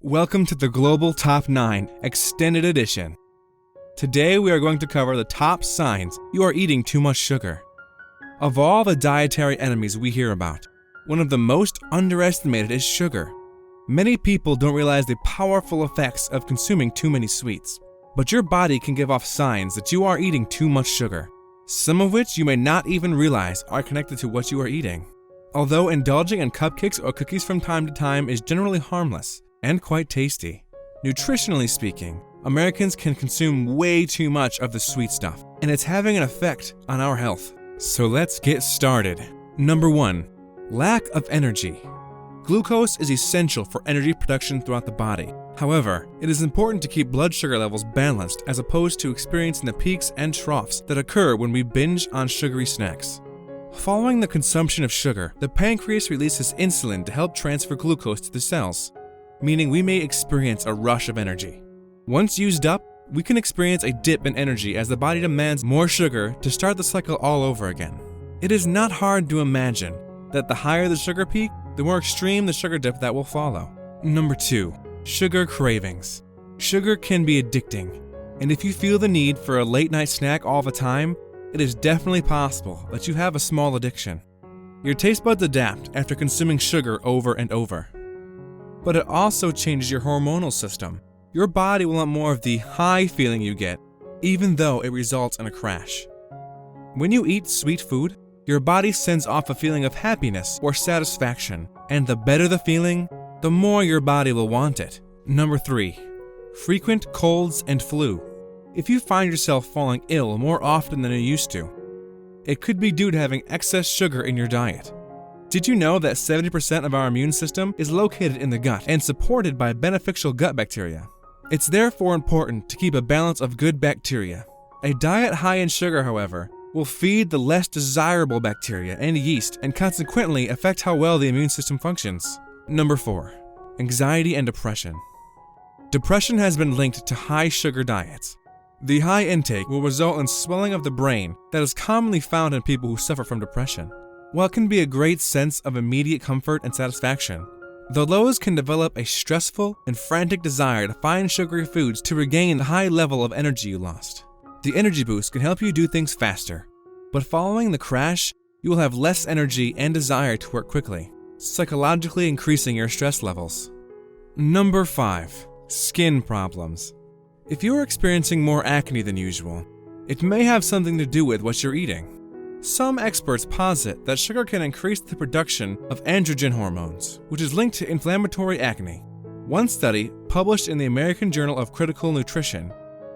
Welcome to the Global Top 9 Extended Edition. Today we are going to cover the top signs you are eating too much sugar. Of all the dietary enemies we hear about, one of the most underestimated is sugar. Many people don't realize the powerful effects of consuming too many sweets, but your body can give off signs that you are eating too much sugar, some of which you may not even realize are connected to what you are eating. Although indulging in cupcakes or cookies from time to time is generally harmless and quite tasty, nutritionally speaking, Americans can consume way too much of the sweet stuff, and it's having an effect on our health. So let's get started. Number 1. Lack of energy. Glucose is essential for energy production throughout the body. However, it is important to keep blood sugar levels balanced as opposed to experiencing the peaks and troughs that occur when we binge on sugary snacks. Following the consumption of sugar, the pancreas releases insulin to help transfer glucose to the cells, meaning we may experience a rush of energy. Once used up, we can experience a dip in energy as the body demands more sugar to start the cycle all over again. It is not hard to imagine that the higher the sugar peak, the more extreme the sugar dip that will follow. Number 2. Sugar cravings. Sugar can be addicting, and if you feel the need for a late night snack all the time, it is definitely possible that you have a small addiction. Your taste buds adapt after consuming sugar over and over. But it also changes your hormonal system. Your body will want more of the high feeling you get, even though it results in a crash. When you eat sweet food, your body sends off a feeling of happiness or satisfaction, and the better the feeling, the more your body will want it. Number 3. Frequent colds and flu. If you find yourself falling ill more often than you used to, it could be due to having excess sugar in your diet. Did you know that 70% of our immune system is located in the gut and supported by beneficial gut bacteria? It's therefore important to keep a balance of good bacteria. A diet high in sugar, however, will feed the less desirable bacteria and yeast and consequently affect how well the immune system functions. Number 4. Anxiety and depression. Depression has been linked to high sugar diets. The high intake will result in swelling of the brain that is commonly found in people who suffer from depression. While it can be a great sense of immediate comfort and satisfaction, the lows can develop a stressful and frantic desire to find sugary foods to regain the high level of energy you lost. The energy boost can help you do things faster, but following the crash, you will have less energy and desire to work quickly, psychologically increasing your stress levels. Number 5. Skin problems. If you are experiencing more acne than usual, it may have something to do with what you're eating. Some experts posit that sugar can increase the production of androgen hormones, which is linked to inflammatory acne. One study, published in the American Journal of Critical Nutrition,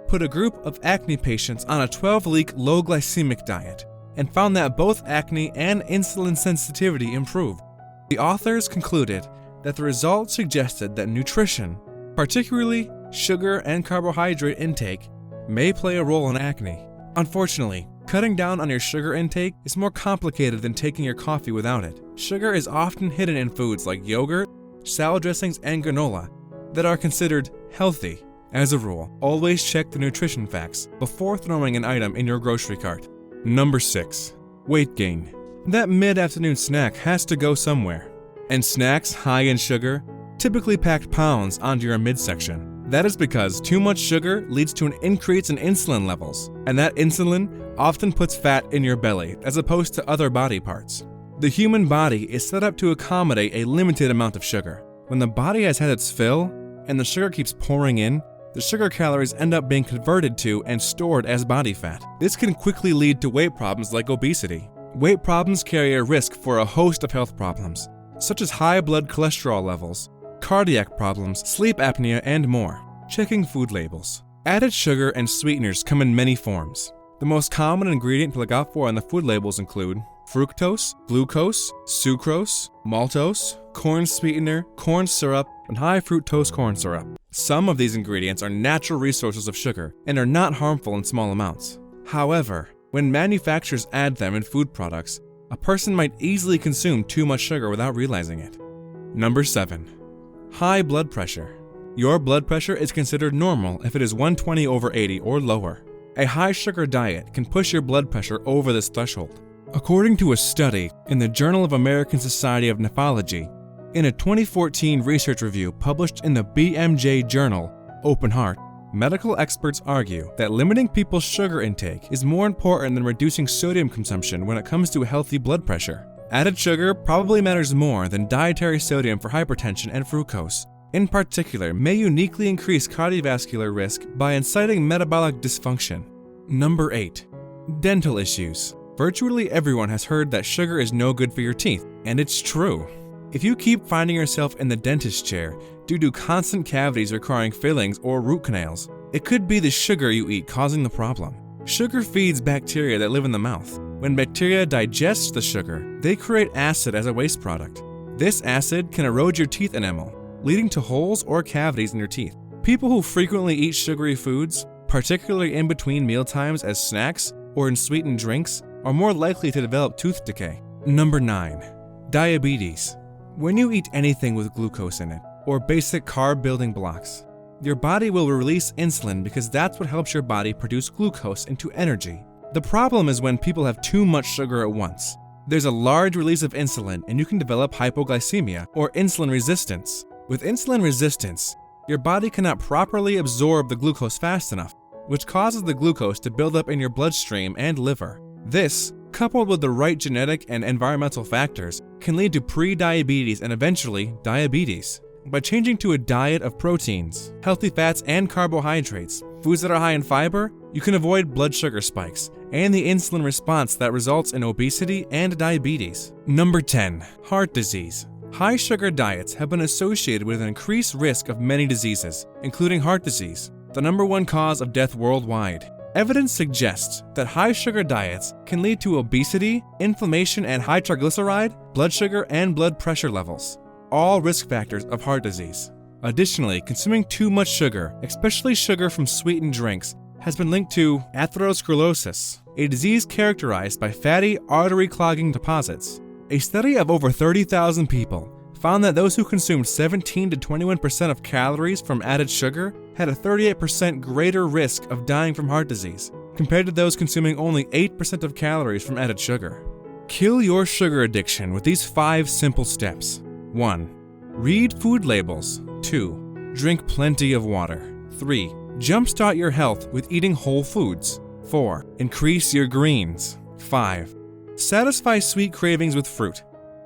put a group of acne patients on a 12-week low glycemic diet and found that both acne and insulin sensitivity improved. The authors concluded that the results suggested that nutrition, particularly sugar and carbohydrate intake, may play a role in acne. Unfortunately, cutting down on your sugar intake is more complicated than taking your coffee without it. Sugar is often hidden in foods like yogurt, salad dressings, and granola that are considered healthy. As a rule, always check the nutrition facts before throwing an item in your grocery cart. Number 6. Weight gain. That mid-afternoon snack has to go somewhere, and snacks high in sugar typically pack pounds onto your midsection. That is because too much sugar leads to an increase in insulin levels, and that insulin often puts fat in your belly as opposed to other body parts. The human body is set up to accommodate a limited amount of sugar. When the body has had its fill and the sugar keeps pouring in, the sugar calories end up being converted to and stored as body fat. This can quickly lead to weight problems like obesity. Weight problems carry a risk for a host of health problems, such as high blood cholesterol levels, cardiac problems, sleep apnea, and more. Checking food labels. Added sugar and sweeteners come in many forms. The most common ingredient to look out for on the food labels include fructose, glucose, sucrose, maltose, corn sweetener, corn syrup, and high fructose corn syrup. Some of these ingredients are natural resources of sugar and are not harmful in small amounts. However, when manufacturers add them in food products, a person might easily consume too much sugar without realizing it. Number 7. High blood pressure. Your blood pressure is considered normal if it is 120/80 or lower. A high sugar diet can push your blood pressure over this threshold. According to a study in the Journal of American Society of Nephrology, In a 2014 research review published in the BMJ journal, Open Heart, medical experts argue that limiting people's sugar intake is more important than reducing sodium consumption when it comes to healthy blood pressure. Added sugar probably matters more than dietary sodium for hypertension and fructose. In particular, may uniquely increase cardiovascular risk by inciting metabolic dysfunction. Number 8. Dental issues. Virtually everyone has heard that sugar is no good for your teeth, and it's true. If you keep finding yourself in the dentist chair due to constant cavities requiring fillings or root canals, it could be the sugar you eat causing the problem. Sugar feeds bacteria that live in the mouth. When bacteria digest the sugar, they create acid as a waste product. This acid can erode your teeth enamel, leading to holes or cavities in your teeth. People who frequently eat sugary foods, particularly in between mealtimes as snacks or in sweetened drinks, are more likely to develop tooth decay. Number 9. Diabetes. When you eat anything with glucose in it, or basic carb-building blocks, your body will release insulin because that's what helps your body produce glucose into energy. The problem is when people have too much sugar at once. There's a large release of insulin and you can develop hypoglycemia or insulin resistance. With insulin resistance, your body cannot properly absorb the glucose fast enough, which causes the glucose to build up in your bloodstream and liver. This, coupled with the right genetic and environmental factors, can lead to pre-diabetes and eventually diabetes. By changing to a diet of proteins, healthy fats, and carbohydrates, foods that are high in fiber, you can avoid blood sugar spikes and the insulin response that results in obesity and diabetes. Number 10. Heart disease. High sugar diets have been associated with an increased risk of many diseases, including heart disease, the number 1 cause of death worldwide. Evidence suggests that high sugar diets can lead to obesity, inflammation, and high triglyceride, blood sugar, and blood pressure levels, all risk factors of heart disease. Additionally, consuming too much sugar, especially sugar from sweetened drinks, has been linked to atherosclerosis, a disease characterized by fatty artery-clogging deposits. A study of over 30,000 people found that those who consumed 17 to 21% of calories from added sugar had a 38% greater risk of dying from heart disease, compared to those consuming only 8% of calories from added sugar. Kill your sugar addiction with these 5 simple steps. 1. Read food labels. 2. Drink plenty of water. 3. Jumpstart your health with eating whole foods. 4. Increase your greens. 5. Satisfy sweet cravings with fruit.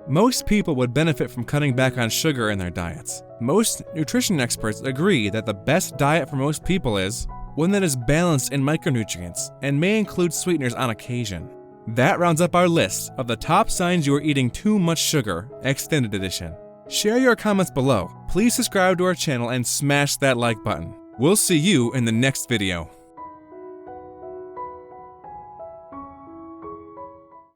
Most people would benefit from cutting back on sugar in their diets. Most nutrition experts agree that the best diet for most people is one that is balanced in micronutrients and may include sweeteners on occasion. That rounds up our list of the top signs you are eating too much sugar, extended edition. Share your comments below. Please subscribe to our channel and smash that like button. We'll see you in the next video.